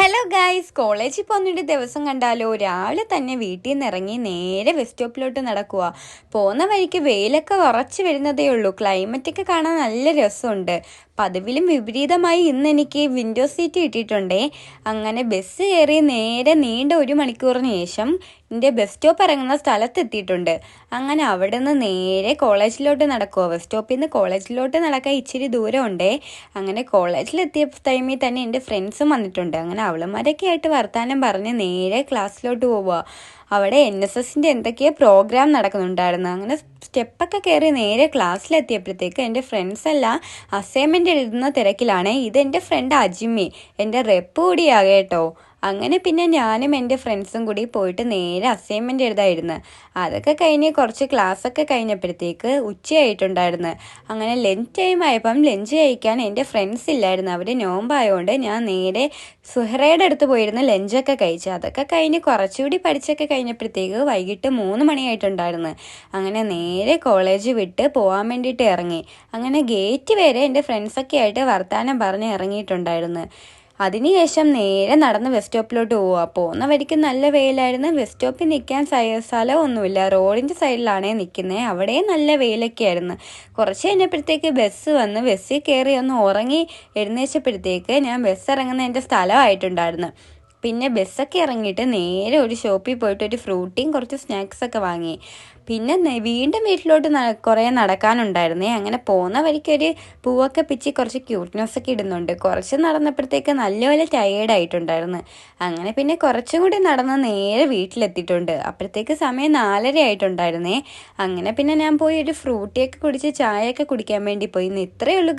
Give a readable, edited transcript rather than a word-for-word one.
Hello guys, കോളേജിൽ പോകുന്നൊരു ദിവസം കണ്ടാലോ. രാവിലെ തന്നെ വീട്ടിൽ നിന്ന് ഇറങ്ങി നേരെ ബസ് സ്റ്റോപ്പിലോട്ട് നടക്കുക. പോകുന്ന വഴിക്ക് വെയിലൊക്കെ ഉറച്ചു വരുന്നതേ ഉള്ളൂ. ക്ലൈമറ്റൊക്കെ കാണാൻ നല്ല രസമുണ്ട്. പതിവിലും വിപരീതമായി ഇന്ന് എനിക്ക് വിൻഡോ സീറ്റ് കിട്ടിയിട്ടുണ്ടേ. അങ്ങനെ ബസ് കയറി നേരെ നീണ്ട 1 മണിക്കൂറിന് ശേഷം എൻ്റെ ബസ് സ്റ്റോപ്പ് ഇറങ്ങുന്ന സ്ഥലത്തെത്തിയിട്ടുണ്ട്. അങ്ങനെ അവിടെ നിന്ന് നേരെ കോളേജിലോട്ട് നടക്കുക. ബസ് സ്റ്റോപ്പിൽ നിന്ന് കോളേജിലോട്ട് നടക്കാൻ ഇച്ചിരി ദൂരമുണ്ടേ. അങ്ങനെ കോളേജിലെത്തിയ ടൈമിൽ തന്നെ എൻ്റെ ഫ്രണ്ട്സും വന്നിട്ടുണ്ട്. അങ്ങനെ അവളുമാരൊക്കെ ആയിട്ട് വർത്താനം പറഞ്ഞ് നേരെ ക്ലാസ്സിലോട്ട് പോവുക. അവിടെ NSSൻ്റെ എന്തൊക്കെയോ പ്രോഗ്രാം നടക്കുന്നുണ്ടായിരുന്നു. അങ്ങനെ സ്റ്റെപ്പൊക്കെ കയറി നേരെ ക്ലാസ്സിലെത്തിയപ്പോഴത്തേക്ക് എൻ്റെ ഫ്രണ്ട്സ് എല്ലാം അസൈൻമെൻ്റ് എഴുതുന്ന തിരക്കിലാണ്. ഇതെൻ്റെ ഫ്രണ്ട് അജിമി, എൻ്റെ റെപ്പ് കൂടിയാകെ കേട്ടോ. അങ്ങനെ പിന്നെ ഞാനും എൻ്റെ ഫ്രണ്ട്സും കൂടി പോയിട്ട് നേരെ അസൈൻമെൻ്റ് എഴുതായിരുന്നു. അതൊക്കെ കഴിഞ്ഞ് കുറച്ച് ക്ലാസ്സൊക്കെ കഴിഞ്ഞപ്പോഴത്തേക്ക് ഉച്ചയായിട്ടുണ്ടായിരുന്നു. അങ്ങനെ ലഞ്ച് ടൈം ആയപ്പം ലഞ്ച് കഴിക്കാൻ എൻ്റെ ഫ്രണ്ട്സ് ഇല്ലായിരുന്നു. അവർ നോമ്പായതുകൊണ്ട് ഞാൻ നേരെ സുഹറയുടെ അടുത്ത് പോയിരുന്നു ലഞ്ചൊക്കെ കഴിച്ചു. അതൊക്കെ കഴിഞ്ഞ് കുറച്ചുകൂടി പഠിച്ചൊക്കെ കഴിഞ്ഞപ്പോഴത്തേക്ക് വൈകിട്ട് 3 മണിയായിട്ടുണ്ടായിരുന്നു. അങ്ങനെ നേരെ കോളേജ് വിട്ട് പോകാൻ വേണ്ടിയിട്ട് ഇറങ്ങി. അങ്ങനെ ഗേറ്റ് വരെ എൻ്റെ ഫ്രണ്ട്സൊക്കെ ആയിട്ട് വർത്താനം പറഞ്ഞ് ഇറങ്ങിയിട്ടുണ്ടായിരുന്നു. അതിനുശേഷം നേരെ നടന്ന് ബസ് സ്റ്റോപ്പിലോട്ട് പോവുക. പോകുന്ന വഴിക്ക് നല്ല വെയിലായിരുന്നു. ബസ് സ്റ്റോപ്പിൽ നിൽക്കാൻ സ്ഥലമൊന്നുമില്ല. റോഡിൻ്റെ സൈഡിലാണേ നിൽക്കുന്നത്. അവിടെയും നല്ല വെയിലൊക്കെ ആയിരുന്നു. കുറച്ച് കഴിഞ്ഞപ്പോഴത്തേക്ക് ബസ് വന്ന് ബസ്സിൽ കയറി ഒന്ന് ഉറങ്ങി എഴുന്നേച്ചപ്പോഴത്തേക്ക് ഞാൻ ബസ് ഇറങ്ങുന്ന എൻ്റെ സ്ഥലമായിട്ടുണ്ടായിരുന്നു. പിന്നെ ബസ്സൊക്കെ ഇറങ്ങിയിട്ട് നേരെ ഒരു ഷോപ്പിൽ പോയിട്ട് ഒരു ഫ്രൂട്ടിയും കുറച്ച് സ്നാക്സൊക്കെ വാങ്ങി. പിന്നെ വീണ്ടും വീട്ടിലോട്ട് കുറേ നടക്കാനുണ്ടായിരുന്നേ. അങ്ങനെ പോകുന്ന വഴിക്കൊരു പൂവൊക്കെ പിച്ചി കുറച്ച് ക്യൂട്ട്നെസ്സൊക്കെ ഇടുന്നുണ്ട്. കുറച്ച് നടന്നപ്പോഴത്തേക്ക് നല്ലപോലെ ടയേർഡായിട്ടുണ്ടായിരുന്നു. അങ്ങനെ പിന്നെ കുറച്ചും കൂടി നടന്ന് നേരെ വീട്ടിലെത്തിയിട്ടുണ്ട്. അപ്പോഴത്തേക്ക് സമയം 4:30 ആയിട്ടുണ്ടായിരുന്നേ. അങ്ങനെ പിന്നെ ഞാൻ പോയി ഒരു ഫ്രൂട്ടിയൊക്കെ കുടിച്ച് ചായയൊക്കെ കുടിക്കാൻ വേണ്ടി പോയി. ഇത്രയേ ഉള്ളൂ.